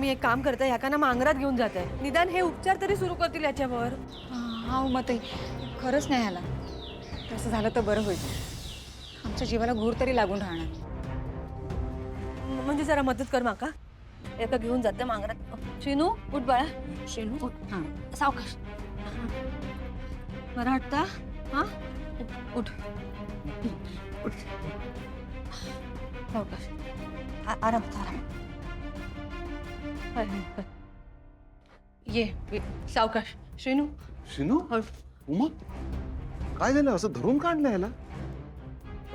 मी एक काम करते, ह्याकांना मांगरात घेऊन जाते, निदान हे उपचार तरी सुरू करतील याच्यावर. हा उमाताई, खरंच नाही ह्याला. तसं झालं तर बरं होईल. आमच्या जीवाला घूर तरी लागून राहणार. म्हणजे जरा मदत कर माका. एका घेऊन जाते मांगरात. शिनू उठ बाळा. शिनू उठ. हां सावकाश. बरं वाटतं? हा उठ उठ. सावकाश. आराम आराम. ये सावकाश. शिनू शिनू उमा काय झालं असं धरून काढलं याला?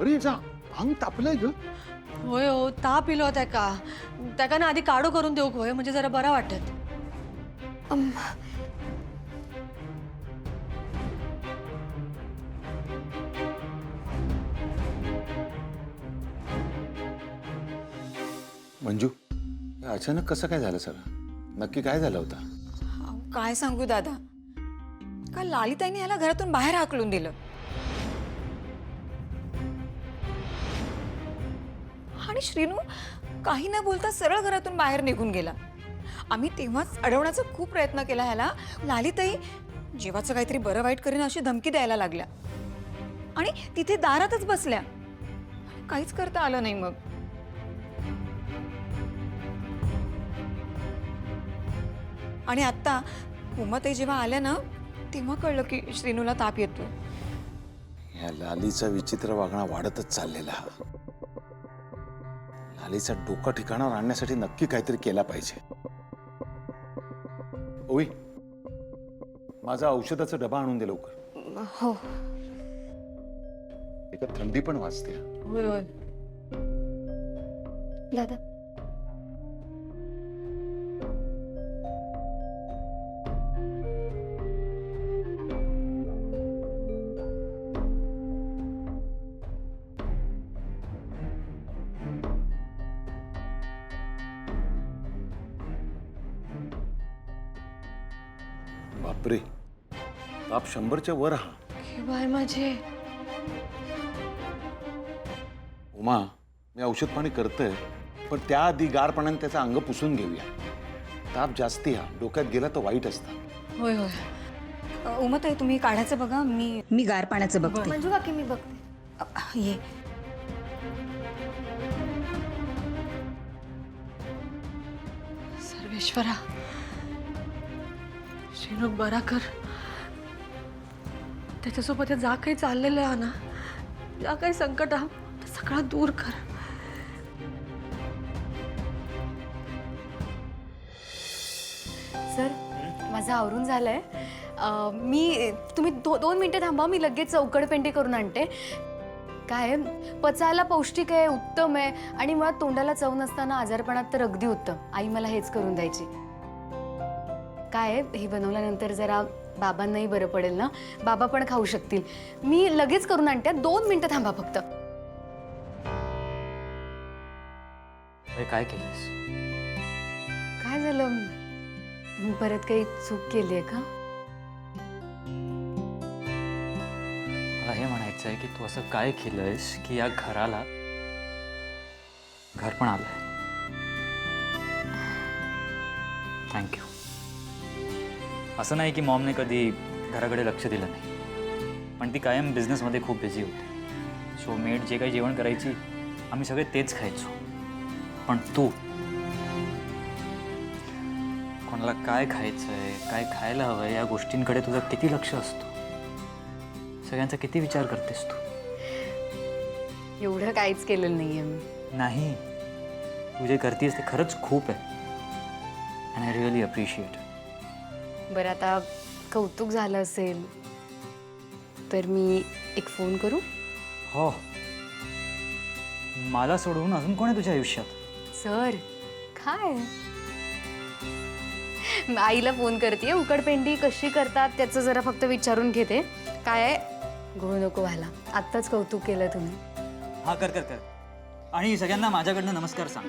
अरे जा अंग तापलंय ग. होय हो, ताप इलो त्याका ना आधी काढो करून देऊ होय, म्हणजे जरा बरा वाटत. मंजू हे अचानक कसं काय झालं सगळं? नक्की काय झालं होतं? अहो, काय सांगू दादा. काल लालिताईने ह्याला घरातून बाहेर हाकलून दिलं. आणि श्रीनू काही न बोलता सरळ घरातून बाहेर निघून गेला. आम्ही तेव्हाच अडवण्याचा खूप प्रयत्न केला ह्याला. लालिताई जीवाचं काहीतरी बरं वाईट करीन अशी धमकी द्यायला लागल्या आणि तिथे दारातच बसल्या. काहीच करता आलं नाही. मग आणि आता उमाताई जेव्हा आल्या ना तेव्हा कळलं की श्रीनूला ताप येतो. या लालीचा विचित्र वागणा वाढतच चाललेला. लालीचा डोका ठिकाणावर आणण्यासाठी नक्की काहीतरी केला पाहिजे. ओवी माझा औषधाचा डबा आणून दे लवकर. हो एका थंडी पण वाजते. होय होय दादा बापरे ताप 100च्या वर हा. हे बाय माझे. उमा मी औषध पाणी करतोय पण त्याआधी गार पाण्याने त्याचं अंग पुसून घेऊया. ताप जास्ती हा डोक्यात गेला तर वाईट असतं. होय होय. उमाताई तुम्ही काढायचं बघा. मी गार पाण्याचं बघते. मंजू काकी मी बघते. ये सर्वेश्वरा श्रीनू बरा कर. त्याच्यासोबत जा काही चाललेलं आहे ना, या काही संकट आहे ते सगळं दूर कर. सर माझं आवरून झालंय. तुम्ही 2 मिनिटं थांबा, मी लगेच उकडपेंडी करून आणते. काय पचायला पौष्टिक आहे, उत्तम आहे आणि मुळात तोंडाला चव नसताना आजारपणात तर अगदी उत्तम. आई मला हेच करून द्यायची. काय हे बनवल्यानंतर जरा बाबांनाही बरं पडेल ना, बाबा पण खाऊ शकतील. मी लगेच करून आणते. 2 मिनिटं थांबा फक्त. काय केलंस? काय झालं? मी परत काही चूक केली आहे का? मला हे म्हणायचं आहे की तू असं काय केलंयस की या घराला घर पण आलंय. थँक्यू. असं नाही की मॉमने कधी घराकडे लक्ष दिलं नाही, पण ती कायम बिझनेसमध्ये खूप बिझी होती. सो मेड जे काही जेवण करायची आम्ही सगळे तेच खायचो. पण तू कोणाला काय खायचंय, काय खायला हवंय या गोष्टींकडे तुझं किती लक्ष असतं. सगळ्यांचा किती विचार करतेस तू. एवढं काहीच केलेलं नाहीये मी. नाही, तू जे करतेस ते खरंच खूप आहे. And I really appreciate. बरं आता कौतुक झालं असेल तर मी एक फोन करू? हो, मला सोडून अजून कोण आहे तुझ्या आयुष्यात? सर काय आईला फोन करते. उकडपेंडी कशी करतात त्याचं जरा फक्त विचारून घेते. काय आहे घोळ नको व्हायला. आत्ताच कौतुक केलं तुम्ही. हा कर कर कर. आणि सगळ्यांना माझ्याकडनं नमस्कार सांग.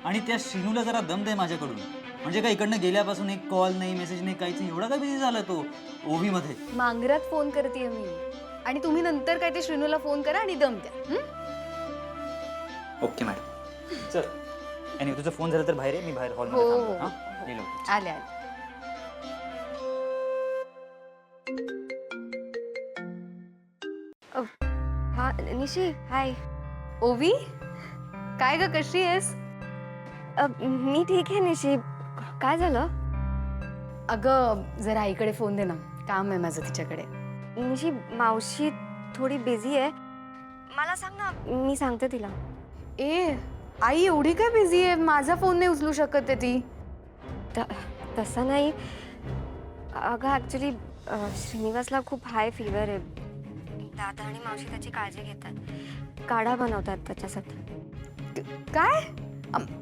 आणि त्या श्रीनूला जरा दम दे माझ्याकडून. म्हणजे काय इकडनं गेल्यापासून एक कॉल नाही, मेसेज नाही, काहीच नाही. एवढा काय बिझी झाला तो ओवीमध्ये. मांगरात फोन करते मी आणि तुम्ही नंतर काय ते श्रीनूला फोन करा आणि दम द्या. Okay madam. चल आणि तुझा फोन झाला तर बाहेर ये, मी बाहेर हो, हॉलमध्ये हो, थांबलो. हो. हां गेलो. आले आले. हा निशी हाय. ओवी, काय ग, कशी आहेस? मी ठीक आहे निशी. काय झालं? अगं जरा आईकडे फोन दे ना, काम आहे माझं तिच्याकडे. निशी मावशी थोडी बिझी आहे. मला सांग ना, मी सांगते तिला. ए आई एवढी काय बिझी आहे? माझा फोन नाही उचलू शकत आहे ती. तसं नाही अगं, ॲक्च्युली श्रीनिवासला खूप हाय फीवर आहे. दादा आणि मावशी त्याची काळजी घेतात, काढा बनवतात त्याच्यासाठी. काय?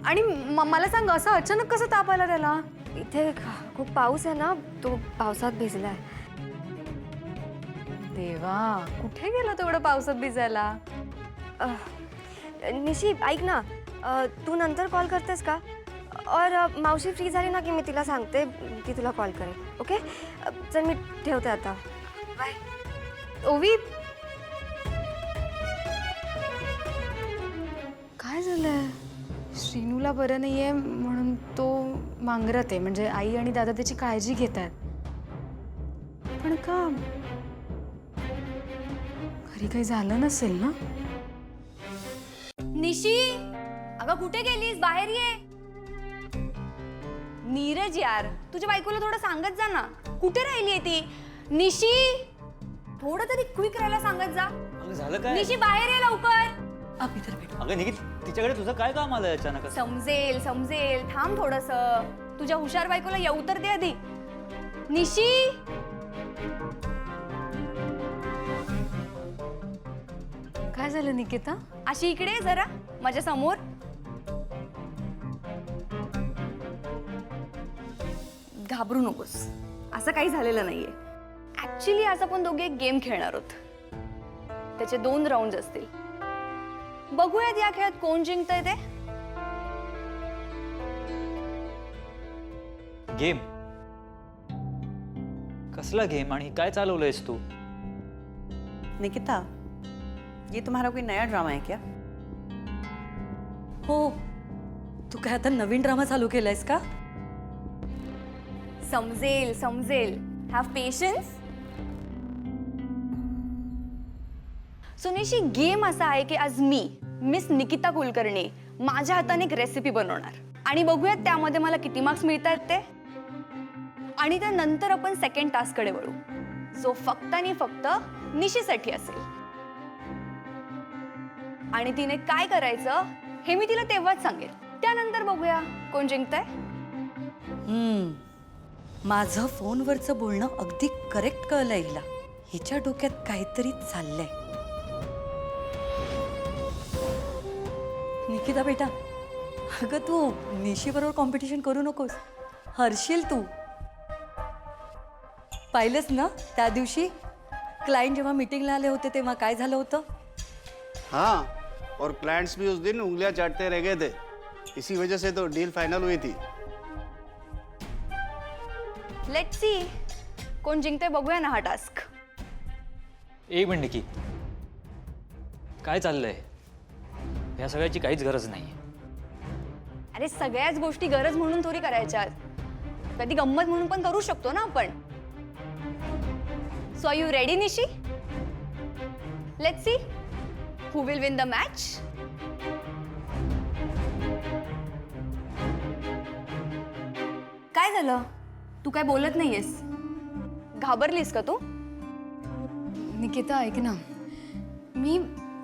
आणि मला सांग, असं अचानक कसं ताप आला त्याला? इथे खूप पाऊस आहे ना, तो पावसात भिजलाय. देवा, कुठे गेला तेवढं पावसात भिजायला? निशी ऐक ना, तू नंतर कॉल करतेस का? और मावशी फ्री झाली ना की मी तिला सांगते, ती तुला कॉल करेल. ओके चल, मी ठेवते आता. बाय. ओवी, काय झालंय? श्रीनूला बरं नाहीये म्हणून तो मांगरत आहे, म्हणजे आई आणि दादा त्याची काळजी घेतात. पण का घरी काही झालं नसेल ना? निशी, अगं कुठे गेलीस? बाहेर ये. नीरज यार, तुझ्या बायकोला थोडं सांगत जा ना. कुठे राहिली ती? निशी, थोडं तरी क्विक राहायला सांगत जा. अगं झालं काय? निशी बाहेर ये लवकर. अगं निघित, तिच्याकडे तुझं काय काम आलं अचानक? समजेल समजेल, थांब थोडस. तुझ्या हुशार बायकोला येऊ तर दे आधी. निशी, काय झालं निकिता? अशी इकडे ये जरा माझ्या समोर. घाबरू नकोस, असं काही झालेलं नाहीये. ऍक्च्युली आज आपण दोघे एक गेम खेळणार आहोत. त्याचे 2 राऊंड असतील. बघूयात या खेळात कोण जिंकतंय ते. गेम? कसला गेम आणि काय चालवलंयस तू? निकिता, ये तुम्हारा कोई नया ड्रामा है क्या? हो, तू काय आता नवीन ड्रामा चालू केलायस का? समजेल समजेल, हॅव पेशन्स. सुनेशी, गेम असा आहे की आज मी मिस निकिता कुलकर्णी माझ्या हाताने एक रेसिपी बनवणार आणि बघूयात त्यामध्ये मला किती मार्क्स मिळतात ते. आणि त्यानंतर आपण सेकंड टास्ककडे वळू, जो फक्त आणि फक्त निशीसाठी असेल. आणि तिने काय करायचं हे मी तिला तेव्हाच सांगेल. त्यानंतर बघूया कोण जिंकतंय. माझं फोनवरचं बोलणं अगदी करेक्ट कळलं हिला. हिच्या डोक्यात काहीतरी चाललंय. निकिता बेटा, अगं तू निशीबरोबर कॉम्पिटिशन करू नकोस, हरशील तू. पाहिलंस ना त्या दिवशी क्लायंट जेव्हा मीटिंगला आले होते तेव्हा काय झालं होतं? हाँ, और क्लाइंट्स भी उस दिन उंगलियां चाटते रह गए थे. इसी वजह से तो डील फाइनल हुई थी. लेट्स सी कोण जिंकतंय बघूया ना हा टास्क. एक मिनिट निकी, काय चाललंय? या सगळ्याची काहीच गरज नाही. अरे सगळ्याच गोष्टी गरज म्हणून थोडी करायच्या, कधी गंमत म्हणून पण करू शकतो ना आपण. सो आर यू रेडी निशी? Let's see who will win the match. काय झालं? तू काय बोलत नाहीयेस? घाबरलीस का तू? निकिता ऐक ना,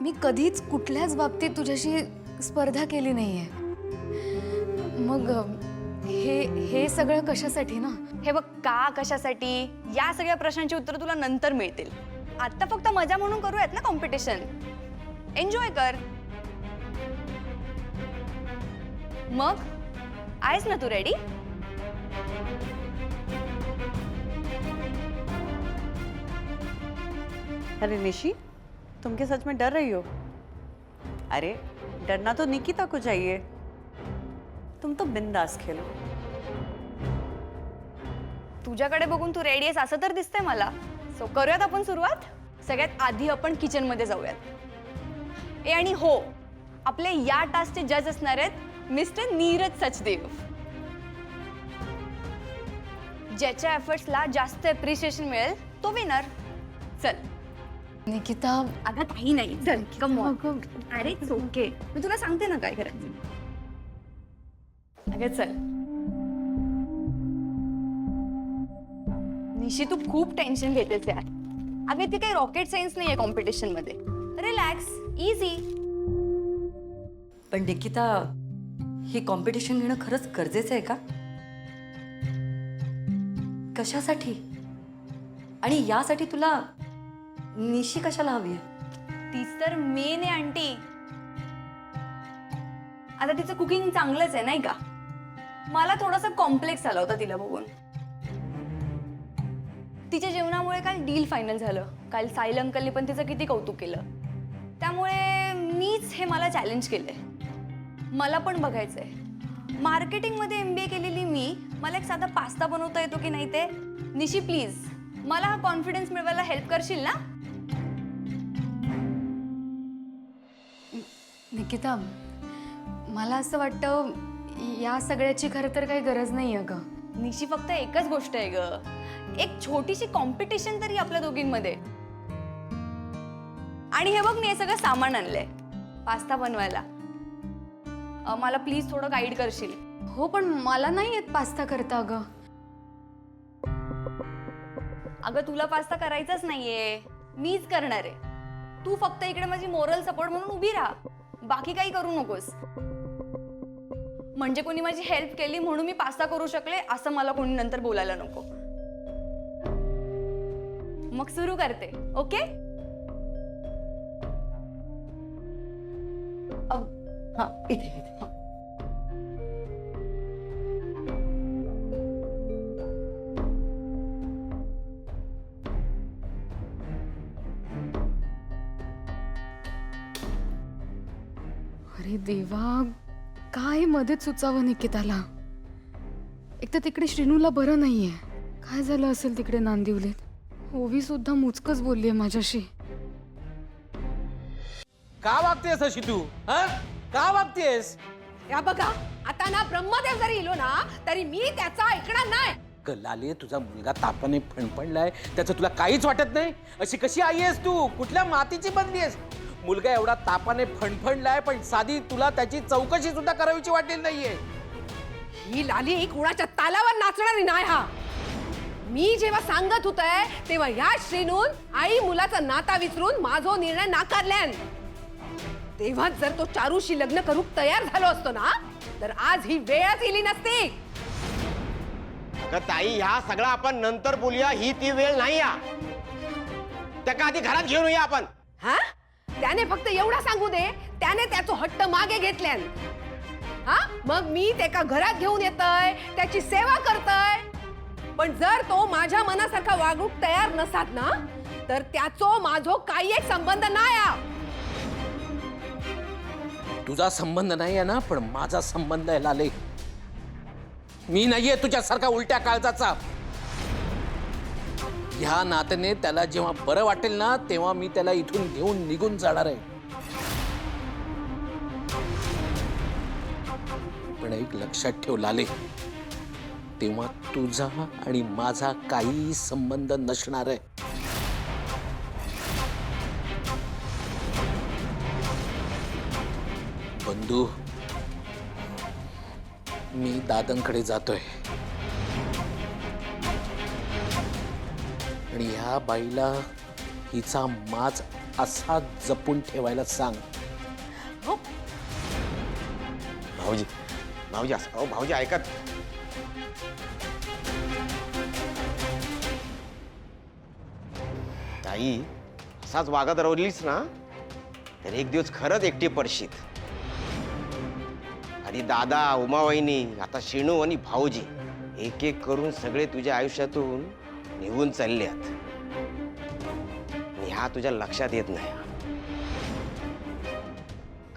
मी कधीच कुठल्याच बाबतीत तुझ्याशी स्पर्धा केली नाहीये. मग हे सगळं कशासाठी ना? हे बघ, का कशासाठी या सगळ्या प्रश्नांची उत्तर तुला नंतर मिळतील. आता फक्त मजा म्हणून करूयात ना कॉम्पिटिशन. एन्जॉय कर. मग आहेस ना तू रेडी? अरे निशी, तुम क्या सच में डर रही हो? अरे डरना तो निकिता को चाहिए. तुम तो बिंदास खेलो. तुझ्याकडे बघून तू रेडी आहेस असं तर दिसतंय मला. सो करूयात आपण सुरुवात. सगळ्यात आधी आपण किचन मध्ये जाऊयात. आणि हो, आपले या टास्कचे जज असणार आहेत मिस्टर नीरज सचदेव. ज्याच्या एफर्ट्सला जास्त अप्रिशिएशन मिळेल तो विनर. चल. निकिता अगं काही नाही, चल कम ऑन. अरे ओके, मी तुला सांगते ना काय करायचं. अगं चल. निशी तू खूप टेन्शन घेतेस यार. अगं ती काही रॉकेट सायन्स नाहीये कॉम्पिटिशन मध्ये. Relax, easy. पण निकिता, ही कॉम्पिटिशन घेणं खरंच गरजेचं आहे का? कशासाठी? आणि यासाठी तुला निशी कशाला हवी आहे? तीच तर मेन आहे आंटी. आता तिचं कुकिंग चांगलंच आहे नाही का. मला थोडासा कॉम्प्लेक्स आला होता तिला बघून. तिच्या जेवणामुळे काल डील फायनल झालं. काल साहिल अंकलनी पण तिचं किती कौतुक केलं. त्यामुळे मीच हे मला चॅलेंज केलंय. मला पण बघायचंय मार्केटिंगमध्ये MBA केलेली मी, मला एक साधा पास्ता बनवता येतो की नाही ते. निशी प्लीज मला हा कॉन्फिडन्स मिळवायला हेल्प करशील ना. निकिता, मला असं वाटतं या सगळ्याची खरं तर काही गरज नाही आहे ग. निशी फक्त एकच गोष्ट आहे ग, एक छोटीशी कॉम्पिटिशन तरी आपल्या दोघींमध्ये. आणि हे बघ मी हे सगळं सामान आणलंय पास्ता बनवायला. मला प्लीज थोडं गाईड करशील. हो पण मला नाही येत पास्ता करता ग. अगं तुला पास्ता करायचाच नाहीये, मीच करणार आहे. तू फक्त इकडे माझी मोरल सपोर्ट म्हणून उभी राहा, बाकी काही करू नकोस. म्हणजे कोणी माझी हेल्प केली म्हणून मी पास्ता करू शकले असं मला कोणी नंतर बोलायला नको. मग सुरू करते. ओके. हा, इथे इथे. अरे देवा, काय मध्येच सुचावं निकिताला. एक तर तिकडे श्रीनूला बरं नाहीये. काय झालं असेल तिकडे नांदिवलीत. ओवी सुद्धा मुचकच बोललीये माझ्याशी. का वागतेस अशी तू? हा? का वागतेस? या बघा, आता ना ब्रह्मदेव जरी इलो ना तरी मी त्याचा ऐकणार नाही. लाले, तुझा मुलगा तापाने फणफणलाय, त्याचं तुला काहीच वाटत नाही? अशी कशी आई आहेस तू? कुठल्या मातीची बनली आहेस? मुलगा एवढा तापाने फणफणलाय पण साधी तुला त्याची चौकशी सुद्धा करावीची वाटेल नाहीये. ही लाली कोणाच्या तालावर नाचणारी नाही. हा मी जेव्हा सांगत होतय तेव्हा या श्रीनून आई मुलाचा नाता विसरून माझा निर्णय नाकारल्यान. तेव्हा जर तो चारूशी लग्न करू तयार झालो असतो ना तर आज ही वेळच इली नसती. ताई, ह्या सगळा आपण नंतर बोलूया, ही ती वेळ नाही. या त्याका आधी घरात घेऊन येऊया आपण. हा, त्याने फक्त एवढा सांगू दे, त्याने त्याचा हट्ट मागे घेतल्यान. हा, मग मी त्याका घरात घेऊन येतय, त्याची सेवा करतय. पण जर तो माझ्या मनासारखा वागूक तयार नसात ना तर त्याचो माझो काही एक संबंध नाही. तुझा संबंध नाही आहे ना, पण माझा संबंध आहे लाले. मी नाहीये तुझ्यासारखा उलट्या काळजाचा. ह्या नात्याने त्याला जेव्हा बरं वाटेल ना तेव्हा मी त्याला इथून घेऊन निघून जाणार आहे. पण एक लक्षात ठेव लाले, तेव्हा तुझा आणि माझा काही संबंध नसणार आहे. बंधू, मी दादांकडे जातोय आणि ह्या बाईला हिचा माज असा जपून ठेवायला सांग. भाऊजी, भाऊजी असं, अहो भाऊजी ऐकत. ताई, असाच वागत राहिलीस ना तर एक दिवस खरंच एकटी पडशीत. आणि दादा, उमावहिनी, आता शिणू आणि भाऊजी एक एक करून सगळे तुझ्या आयुष्यातून निघून चालल्यात. आणि हा तुझ्या लक्षात येत नाही.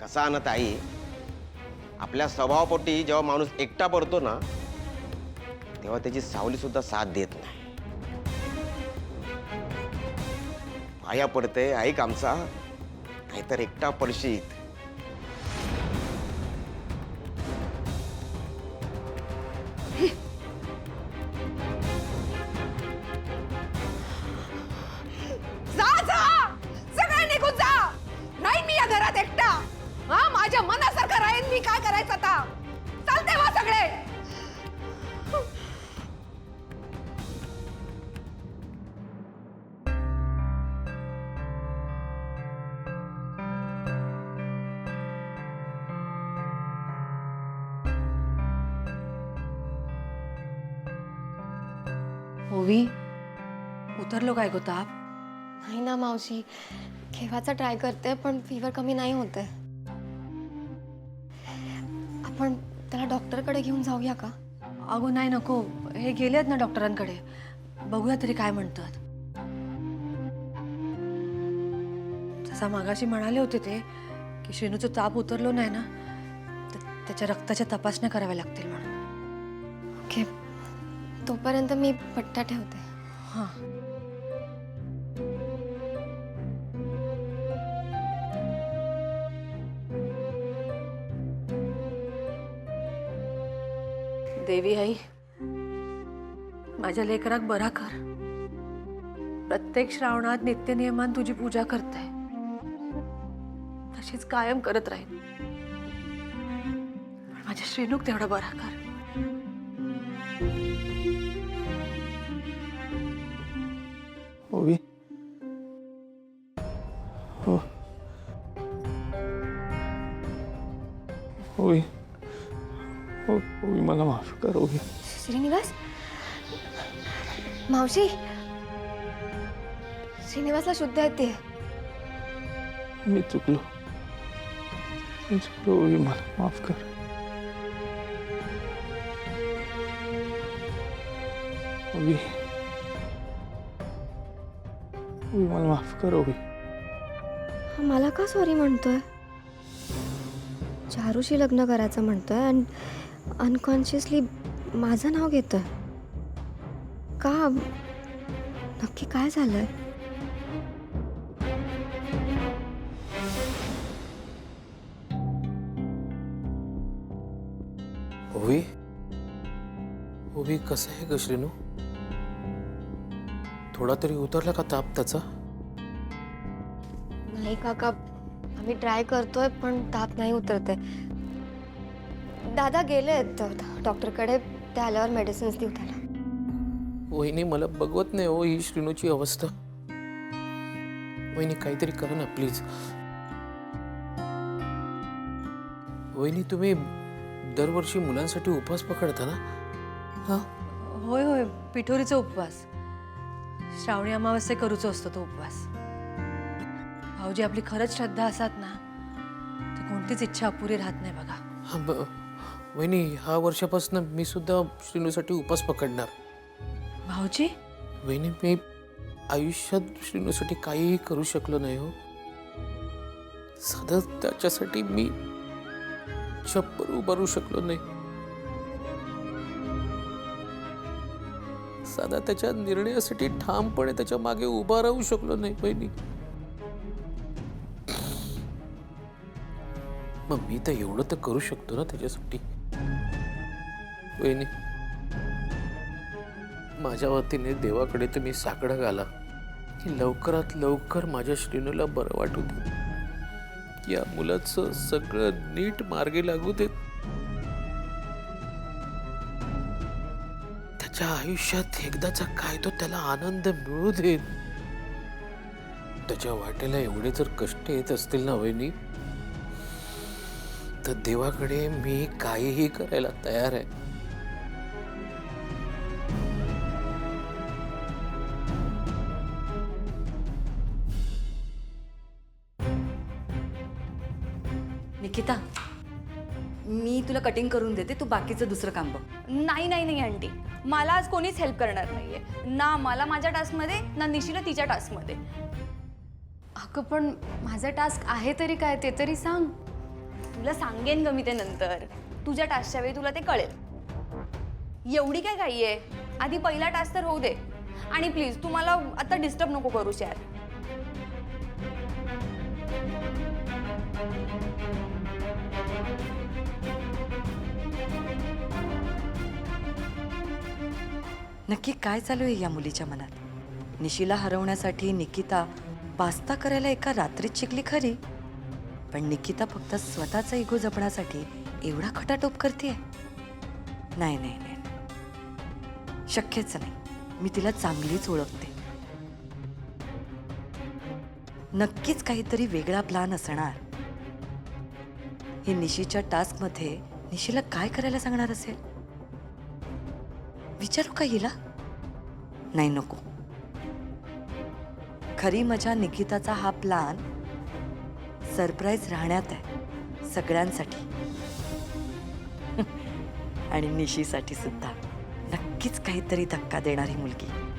कसा ना ताई, आपल्या स्वभावापोटी जेव्हा माणूस एकटा पडतो ना तेव्हा त्याची सावली सुद्धा साथ देत नाही. पाया पडते ऐक आमचा, नाहीतर एकटा पडशीत. ओवी उतरलो काय गो ताप? नाही ना मावशी, केव्हाचा ट्राय करते पण फीवर कमी नाही होते. आपण त्याला डॉक्टरकडे घेऊन जाऊया का? अगो नाही नको, हे गेलेत ना डॉक्टरांकडे, बघूया तरी काय म्हणतात. जसा मागाशी म्हणाले होते ते की श्रीनूचं ताप उतरलो नाही ना तर त्याच्या रक्ताच्या तपासण्या कराव्या लागतील म्हणून. ओके, तोपर्यंत मी पट्टा ठेवते. हां. देवी आई, माझ्या लेकराक बरा कर. प्रत्येक श्रावणात नित्यनियमान तुझी पूजा करते, तशीच कायम करत राहील. पण माझ्या श्रीनूक तेवढा बरा कर. ओवी हो ओवी हो ओवी मला माफ कर ओवी. श्रीनिवास, मावशी, श्रीनिवासला शुद्ध येते. मी चुकलो ओवी, मला माफ कर. ओवी ओवी मला माफ कर ओवी. मला का सॉरी म्हणतोय? चारूशी लग्न करायचं म्हणतोय आणि अनकॉन्शियसली माझं नाव घेतोय. का? नक्की काय झालंय? ओवी ओवी कसं आहे ग श्रीनू? थोडा तरी उतरला का ताप त्याचा? नाही काका, आम्ही ट्राय करतोय पण ताप नाही उतरते. दादा गेलेत डॉक्टरकडे, ते आल्यावर मेडिसिन्स देऊ त्याला. वहिनी मला बघवत नाही हो ही श्रीनूची अवस्था. वहिनी काहीतरी करा ना प्लीज. वहिनी तुम्ही दरवर्षी मुलांसाठी उपवास पकडता ना? हा होय होय, पिठोरीचा उपवास. श्रावणी अमावस्ये करूचो असतो तो उपवास. भाऊजी आपली खरंच श्रद्धा असतात ना तर कोणतीच इच्छा अपुरी राहत नाही बघा. हा वहिनी, ह्या वर्षापासून मी सुद्धा श्रीनूसाठी उपवास पकडणार. भाऊजी, वहिनी मी आयुष्यात श्रीनूसाठी काहीही करू शकलो नाही हो. साधं त्याच्यासाठी मी चप्पल उभारू शकलो नाही. साधा त्याच्या निर्णयासाठी ठामपणे त्याच्या मागे उभा राहू शकलो नाही बहिणी. मग मी तर एवढं तर करू शकतो ना त्याच्यासाठी. बहिणी, माझ्या वतीने देवाकडे तुम्ही साकडं घाला की लवकरात लवकर माझ्या श्रीनूला बरं वाटू दे, या मुलाचं सगळं नीट मार्गी लागू देत, त्याच्या आयुष्यात एकदाचा काय तो त्याला आनंद मिळू देत. त्याच्या वाटेला एवढे जर कष्ट येत असतील ना वहिनी, तर देवाकडे मी काहीही करायला तयार आहे. निकिता, मी तुला कटिंग करून देते, तू बाकीचं दुसरं काम बघ. नाही नाही नाही आंटी, मला आज कोणीच हेल्प करणार नाहीये. ना मला माझ्या टास्कमध्ये, ना निशीला तिच्या टास्कमध्ये. अगं पण माझा टास्क आहे तरी काय ते तरी सांग. तुला सांगेन ग मी ते नंतर. तुझ्या टास्कच्या वेळी तुला ते कळेल. एवढी काय घाई आहे? आधी पहिला टास्क तर होऊ दे. आणि प्लीज तू मला आता डिस्टर्ब नको करूस यार. नक्की काय चालू आहे या मुलीच्या मनात? निशीला हरवण्यासाठी निकिता पास्ता करायला एका रात्रीत शिकली खरी, पण निकिता फक्त स्वतःचा इगो जपण्यासाठी एवढा खटाटोप करते. नाही नाही नाही, शक्यच नाही. मी तिला चांगलीच ओळखते. नक्कीच काहीतरी वेगळा प्लान असणार. हे निशीच्या टास्कमध्ये निशीला काय करायला सांगणार असेल? विचारू का हिला? नाही नको. खरी मजा निकिताचा हा प्लॅन सरप्राईज राहण्यात आहे सगळ्यांसाठी. आणि निशीसाठी सुद्धा. नक्कीच काहीतरी धक्का देणारी मुलगी.